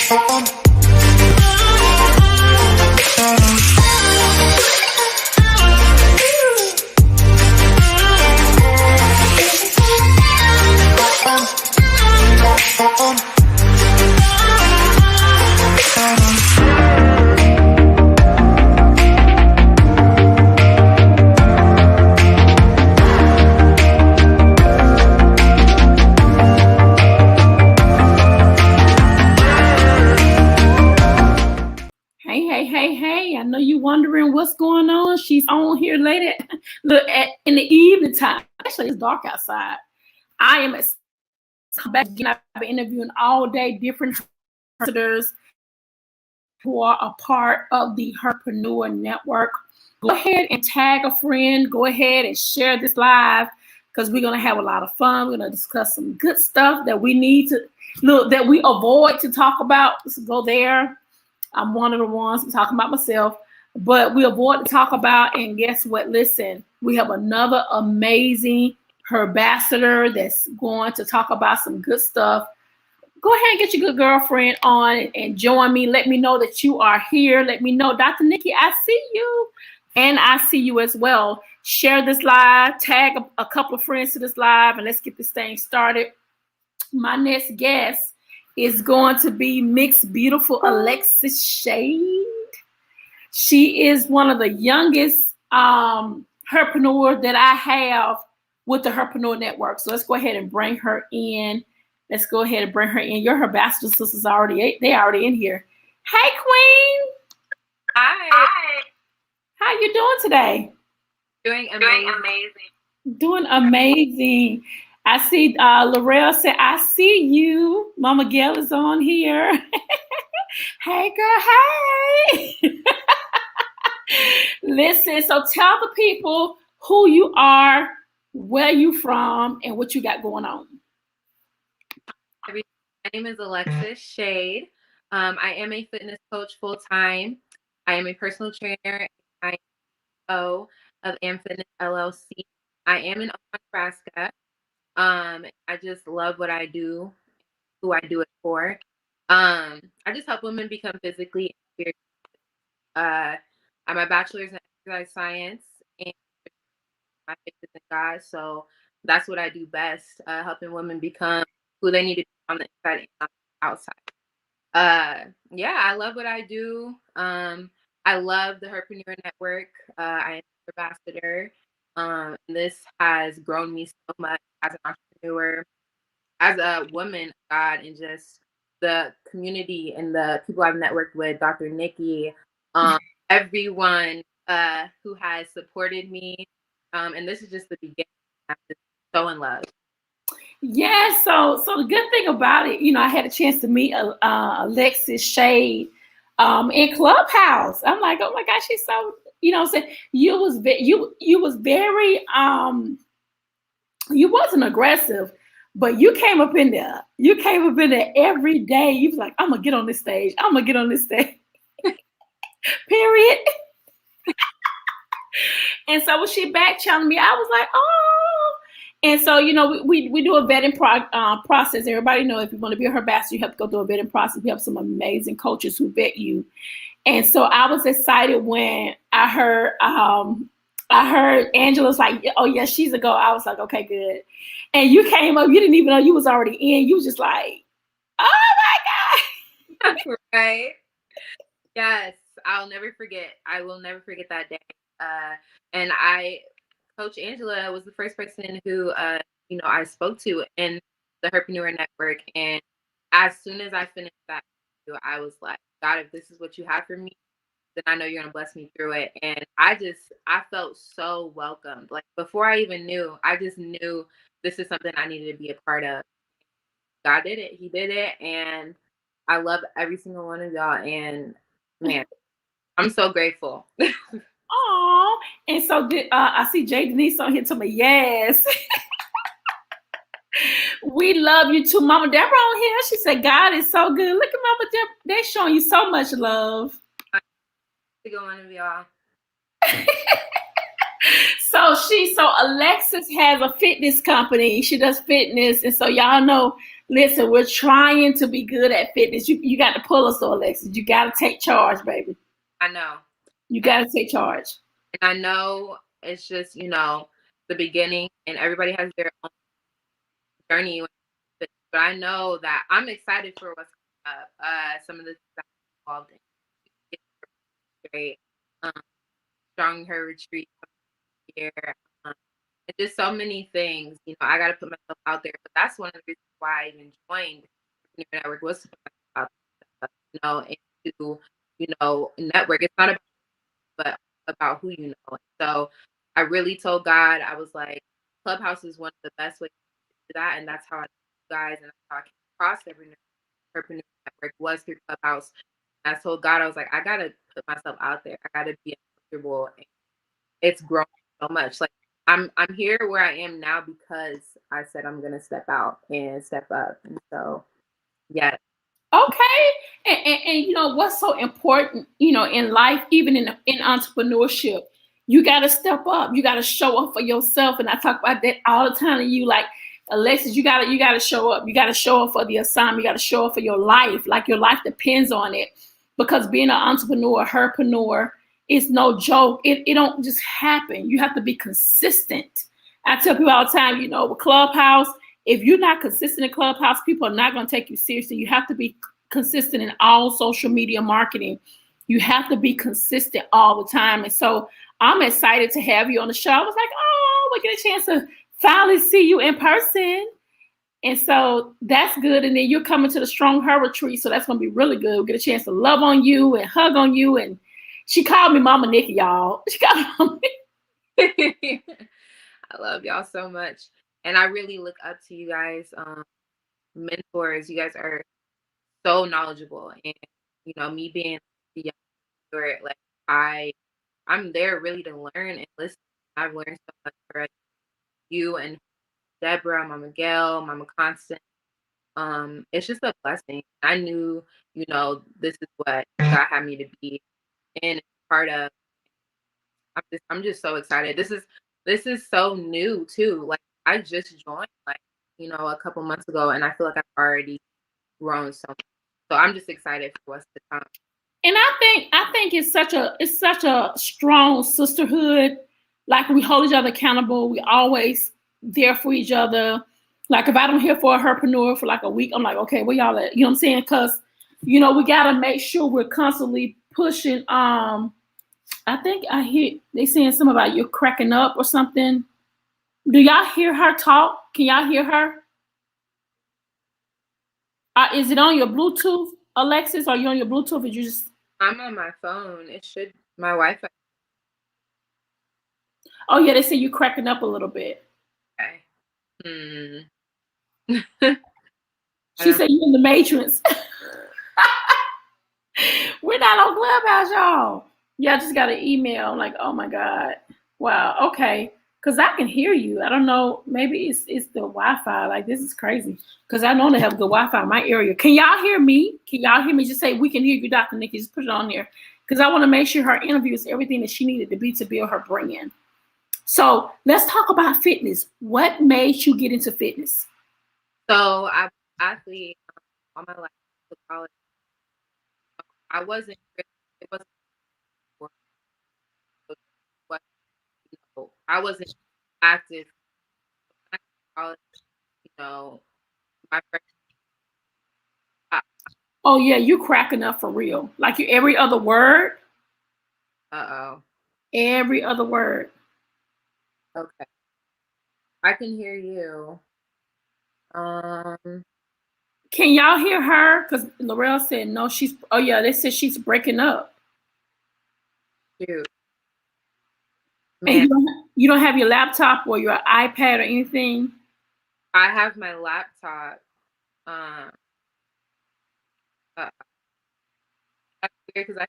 Hey, I know you wondering what's going on. She's on here late in the evening time. Actually, it's dark outside. I am back again. I've been interviewing all day different visitors who are a part of the Herpreneur Network. Go ahead and tag a friend. Go ahead and share this live because we're going to have a lot of fun. We're going to discuss some good stuff that we need to look that we avoid to talk about. So go there. I'm one of the ones I'm talking about myself, but we avoid to talk about. And guess what? Listen, we have another amazing herbassador that's going to talk about some good stuff. Go ahead and get your good girlfriend on and join me. Let me know that you are here. Let me know, Dr. Nikki, I see you. And I see you as well. Share this live, tag a couple of friends to this live, and let's get this thing started. My next guest is going to be Mixed Beautiful Alexis Shade. She is one of the youngest herpreneur that I have with the Herpreneur Network. So let's go ahead and bring her in. Let's go ahead and bring her in. Your herbassador sisters they already in here. Hey, Queen. Hi. How you doing today? Doing amazing. Doing amazing. I see Laurel said, I see you. Mama Gail is on here. Hey, girl, hey. Listen, so tell the people who you are, where you from, and what you got going on. My name is Alexis Shade. I am a fitness coach full-time. I am a personal trainer. I am CEO of Am Fitness LLC. I am in Nebraska. I just love what I do, who I do it for. I just help women become physically and spiritually. I'm a bachelor's in exercise science and my faith is in God. So that's what I do best, helping women become who they need to be on the inside and on the outside. Yeah, I love what I do. I love the Herpreneur Network. I am an ambassador. This has grown me so much as an entrepreneur, as a woman of God, and just the community and the people I've networked with, Dr. Nikki, everyone who has supported me. And this is just the beginning. I'm just so in love. Yeah, so the good thing about it, I had a chance to meet Alexis Shade in Clubhouse. I'm like, oh my gosh, she's so, you was very you wasn't aggressive, but you came up in there. You came up in there every day. You was like, I'm gonna get on this stage. I'm gonna get on this stage. Period. And so when she back channeling me, I was like, oh. And so, we do a vetting process. Everybody know if you want to be a herbassador, you have to go through a vetting process. We have some amazing coaches who vet you. And so I was excited when I heard Angela's like, oh yeah, she's a go. I was like, okay, good. And you came up, you didn't even know you was already in. You was just like, oh my God. Right. Yes. I'll never forget. I will never forget that day. And Coach Angela was the first person who, I spoke to in the Herpreneur Network. And as soon as I finished that, I was like, God, if this is what you have for me, then I know you're going to bless me through it. And I felt so welcomed. Like before I even knew, I just knew this is something I needed to be a part of. God did it. He did it. And I love every single one of y'all. And man, I'm so grateful. Oh, and so I see Jay Denise on here to me. Yes. We love you too. Mama Deborah on here. She said, God is so good. Look at Mama Deborah. They're showing you so much love. To go on of y'all. So Alexis has a fitness company. She does fitness, and so y'all know. Listen, we're trying to be good at fitness. You got to pull us, though, Alexis. You got to take charge, baby. I know. You got to take charge. And I know it's just, the beginning, and everybody has their own journey. But I know that I'm excited for what's coming up. Some of the things I'm involved in. Great. Strong Her Retreat here. And just so many things. I got to put myself out there. But that's one of the reasons why I even joined the network, was to put myself out there, and to, network. It's not about, but about who you know. So I really told God, I was like, Clubhouse is one of the best ways to do that. And that's how I guys, and that's how I came across every entrepreneur network, was through Clubhouse. And I told God, I was like, I got to put myself out there. I got to be comfortable. And it's grown so much. Like, I'm here where I am now because I said I'm gonna step out and step up. And so, yeah. Okay. And what's so important, in life, even in entrepreneurship, you got to step up. You got to show up for yourself. And I talk about that all the time to you, like, Alexis, you got to show up. You got to show up for the assignment. You got to show up for your life. Like, your life depends on it, because being an entrepreneur, herpreneur, it's no joke. It don't just happen. You have to be consistent. I tell people all the time, with Clubhouse, if you're not consistent in Clubhouse, people are not going to take you seriously. You have to be consistent in all social media marketing. You have to be consistent all the time. And so I'm excited to have you on the show. I was like, oh, we get a chance to finally see you in person. And so that's good. And then you're coming to the Strong Her Retreat. So that's going to be really good. We'll get a chance to love on you and hug on you. And she called me Mama Nikki, y'all. She called me. I love y'all so much. And I really look up to you guys, mentors. You guys are so knowledgeable. And, me being a young mentor, like, I'm there really to learn and listen. I've learned so much from you and Deborah, Mama Gail, Mama Constant. It's just a blessing. I knew, this is what God had me to be in, part of. I'm just so excited. This is so new too. Like, I just joined, like, a couple months ago, and I feel like I've already grown so much. So I'm just excited for what's to come. And I think it's such a strong sisterhood. Like, we hold each other accountable. We always there for each other. Like, if I don't hear for a herpreneur for like a week, I'm like, okay, where y'all at? You know what I'm saying? Because, we got to make sure we're constantly pushing. I think I hear they saying something about you cracking up or something. Do y'all hear her talk? Can y'all hear her? Is it on your Bluetooth, Alexis? Are you on your Bluetooth? Or you just? I'm on my phone. It should, my Wi-Fi. Oh yeah, they say you cracking up a little bit. Okay. She said you in the Matrix. We're not on Clubhouse, y'all. Yeah, I just got an email. I'm like, oh my God. Wow, okay. Because I can hear you. I don't know. Maybe it's the Wi-Fi. Like, this is crazy. Because I know they have good Wi-Fi in my area. Can y'all hear me? Can y'all hear me? Just say, we can hear you, Dr. Nikki. Just put it on there. Because I want to make sure her interview is everything that she needed to be to build her brand. So let's talk about fitness. What made you get into fitness? So I athlete all my life to college. I wasn't. It wasn't. I wasn't active. College, my friends. Oh yeah, you cracking up for real. Like, you every other word. Every other word. Okay. I can hear you. Can y'all hear her? Because Laurel said no. Oh yeah, they said she's breaking up. Shoot. And you don't have your laptop or your iPad or anything? I have my laptop. That's weird because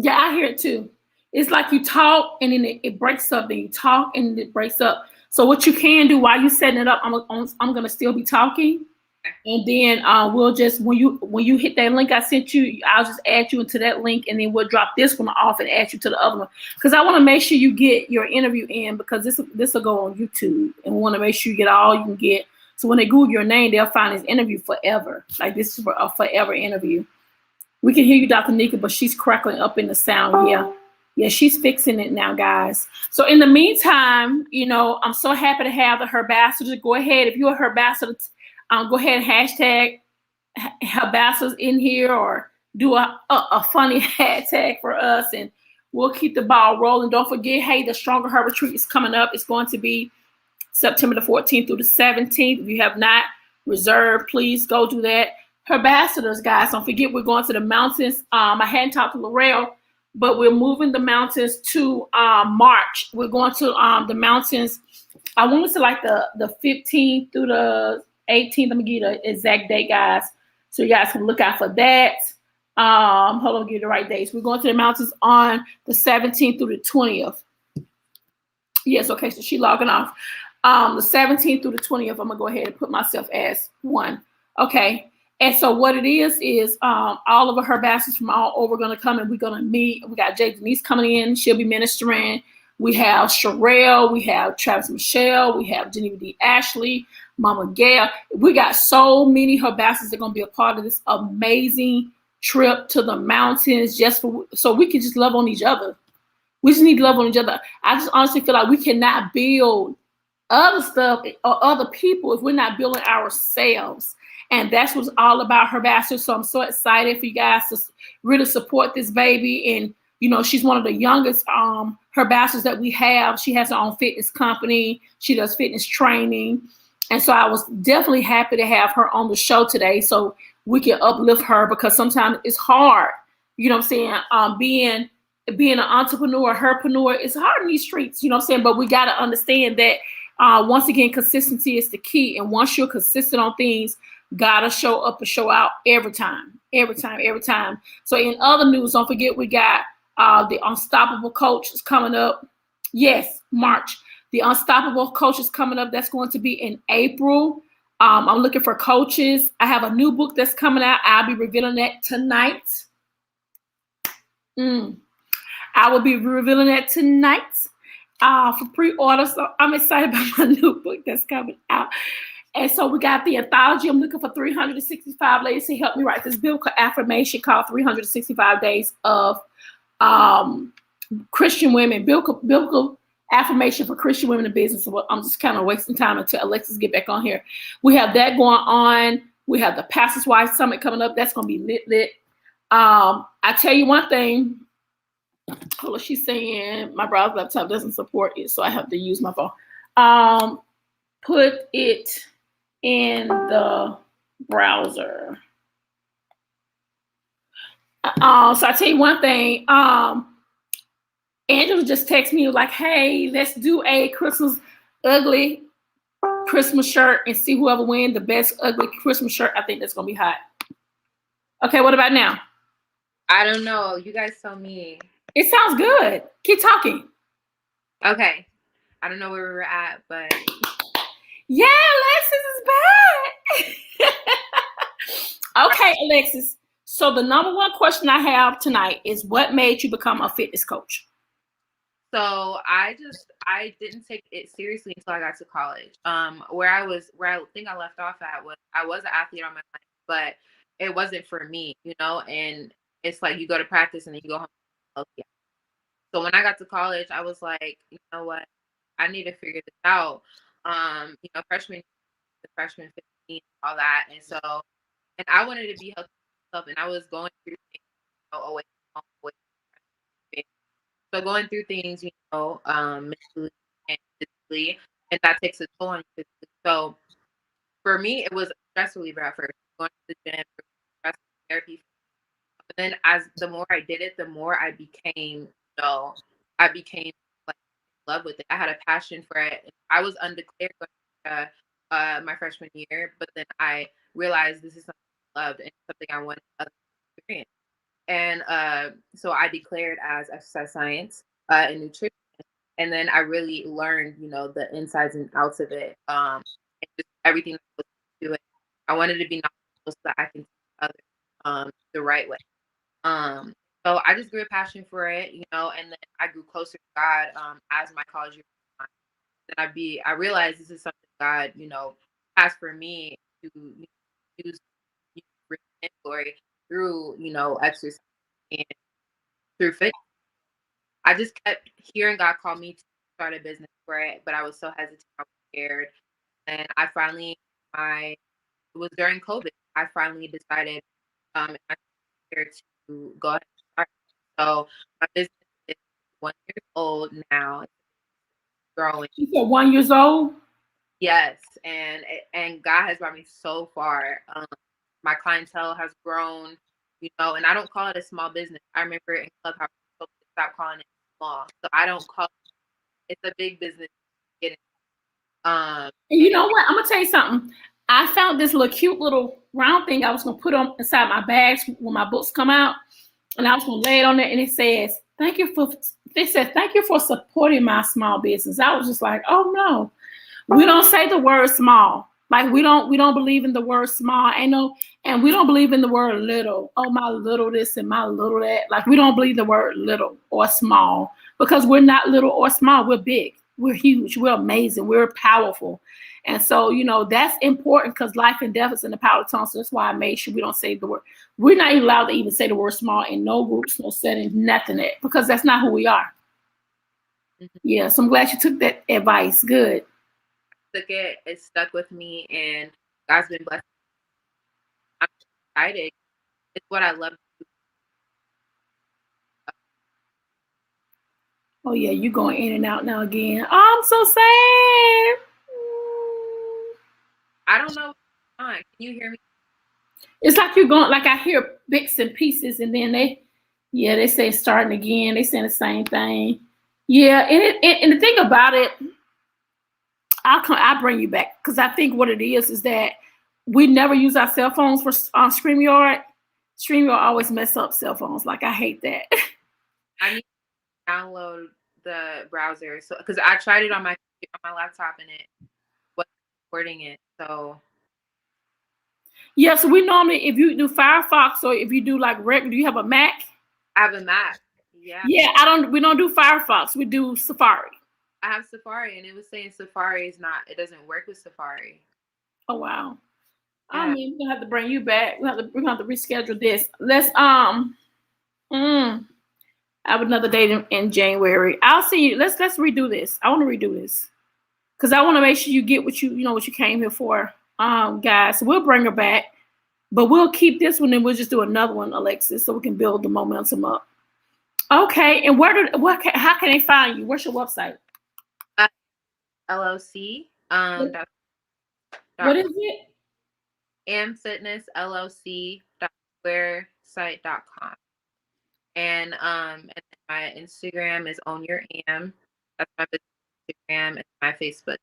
Yeah, I hear it too. It's like you talk and then it breaks up. Then you talk and it breaks up. So what you can do while you're setting it up, I'm gonna still be talking. And then we'll just when you hit that link I sent you, I'll just add you into that link, and then we'll drop this one off and add you to the other one, because I want to make sure you get your interview in, because this will go on YouTube, and we want to make sure you get all you can get. So when they Google your name, they'll find this interview forever. Like, this is for a forever interview. We can hear you, Dr. Nikki, but she's crackling up in the sound. Yeah, she's fixing it now, guys. So in the meantime, I'm so happy to have the Herbassadors. Go ahead, if you're a Herbassador, go ahead and hashtag Herbassadors in here, or do a funny hashtag for us, and we'll keep the ball rolling. Don't forget, hey, the Stronger Her Retreat is coming up. It's going to be September the 14th through the 17th. If you have not reserved, please go do that. Herbassadors, guys, don't forget, we're going to the mountains. I hadn't talked to Laurel, but we're moving the mountains to March. We're going to the mountains. I want to say like the 15th through the 18th. Let me give you the exact date, guys, so you guys can look out for that. Hold on, give you the right dates. We're going to the mountains on the 17th through the 20th. Yes, okay, so she's logging off. The 17th through the 20th, I'm going to go ahead and put myself as one. Okay. And so what it is all of her bastards from all over going to come, and we're going to meet. We got Jay Denise coming in. She'll be ministering. We have Sherelle. We have Travis Michelle. We have Geneva D. Ashley, Mama Gail. We got so many her bastards that are going to be a part of this amazing trip to the mountains, so we can just love on each other. We just need to love on each other. I just honestly feel like we cannot build other stuff or other people if we're not building ourselves. And that's what's all about Herbassadors. So I'm so excited for you guys to really support this baby. And, she's one of the youngest Herbassadors that we have. She has her own fitness company. She does fitness training. And so I was definitely happy to have her on the show today so we can uplift her, because sometimes it's hard, you know what I'm saying? Being an entrepreneur, herpreneur, it's hard in these streets, you know what I'm saying? But we got to understand that, once again, consistency is the key. And once you're consistent on things, gotta show up and show out every time. So in other news, don't forget, we got the Unstoppable Coach is coming up. Yes, March. The Unstoppable Coach is coming up. That's going to be in April. I'm looking for coaches. I have a new book that's coming out. I'll be revealing that tonight. I will be revealing that tonight for pre-order. So I'm excited about my new book that's coming out. And so we got the anthology. I'm looking for 365 ladies to help me write this biblical affirmation called 365 Days of Christian Women, biblical affirmation for Christian women in business. So I'm just kind of wasting time until Alexis get back on here. We have that going on. We have the Pastor's Wife Summit coming up. That's going to be lit. I tell you one thing. Hold on, she's saying my browser laptop doesn't support it, so I have to use my phone. Put it in the browser. So I tell you one thing. Angela just texted me like, "Hey, let's do a ugly Christmas shirt and see whoever wins the best ugly Christmas shirt." I think that's gonna be hot. Okay, what about now? I don't know. You guys tell me. It sounds good. Keep talking. Okay. I don't know where we were at, but yeah, Alexis is back. Okay, Alexis. So the number one question I have tonight is, what made you become a fitness coach? So I didn't take it seriously until I got to college. Where I think I left off at was I was an athlete on my life, but it wasn't for me, and it's like you go to practice and then you go home. Okay. So when I got to college, I was like, you know what, I need to figure this out. Freshman 15, all that, and I wanted to be healthy myself, and I was going through things, away from home, so going through things, mentally and physically, and that takes a toll on you physically. So for me, it was a stress reliever at first, going to the gym, stress therapy. But then as the more I did it, the more I became, like in love with it. I had a passion for it. I was undeclared going to my freshman year, but then I realized this is something I loved and something I wanted to experience. And so I declared as exercise science and nutrition. And then I really learned, the insides and outs of it, and just everything that was to it. I wanted to be knowledgeable so that I can teach others the right way. So I just grew a passion for it, you know, and then I grew closer to God as my college year went on. Then I realized this is something God, you know, has for me to use bring glory through, you know, exercise and through fitness. I just kept hearing God call me to start a business for it, but I was so hesitant, I was scared. And it was during COVID, I finally decided in my year to go ahead and start. So my business is 1 year old now. It's growing. You said 1 year old? Yes, and God has brought me so far. My clientele has grown, you know, and I don't call it a small business. I remember in Clubhouse, I told me to stop calling it small. So I don't call it's a big business. And you know what? I'm gonna tell you something. I found this little cute little round thing I was gonna put on inside my bags when my books come out, and I was gonna lay it on there, and it says, "Thank you for." They said, "Thank you for supporting my small business." I was just like, "Oh no, we don't say the word small. Like we don't believe in the word small. And we don't believe in the word little. Oh, my little this and my little that. Like we don't believe the word little or small because we're not little or small. We're big. We're huge. We're amazing. We're powerful. And so, you know, that's important because life and death is in the power of the tongue. So that's why I made sure we don't say the word. We're not even allowed to even say the word small in no groups, no settings, nothing because that's not who we are. Mm-hmm. Yeah. So I'm glad you took that advice. Good. Took it stuck with me, and God's been blessed. I'm excited. It's what I love to do. Oh yeah, you going in and out now again. Oh, I'm so sad. I don't know what's going on. Can you hear me? It's like you're going, like I hear bits and pieces, and then they say starting again. They saying the same thing. Yeah, and the thing about it, I'll bring you back because I think what it is that we never use our cell phones for StreamYard. StreamYard always mess up cell phones. Like I hate that. I need to download the browser because I tried it on my laptop and it wasn't recording it. So yeah, so we normally, if you do Firefox or if you do like regular, do you have a Mac? I have a Mac. Yeah. Yeah, we don't do Firefox. We do Safari. I have Safari, and it was saying Safari it doesn't work with Safari. Oh wow. Yeah. I mean, we're gonna have to bring you back. We're gonna have to reschedule this. Let's I have another date in January. I'll see you. Let's redo this. I want to redo this because I want to make sure you get what you came here for, guys. So we'll bring her back, but we'll keep this one and we'll just do another one, Alexis, so we can build the momentum up. Okay, and how can they find you? What's your website? LLC. What is it? amfitnessllc.squaresite.com. And my Instagram is Own Your Am. That's my Instagram and my Facebook.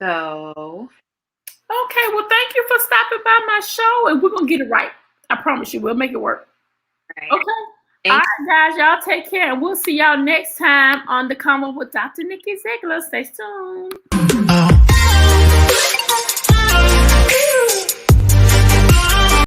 So okay, well, thank you for stopping by my show, and we're gonna get it right. I promise you, we'll make it work. Right. Okay. All right, guys, y'all take care, and we'll see y'all next time on the Come Up with Dr. Nikki Zeigler. Stay tuned.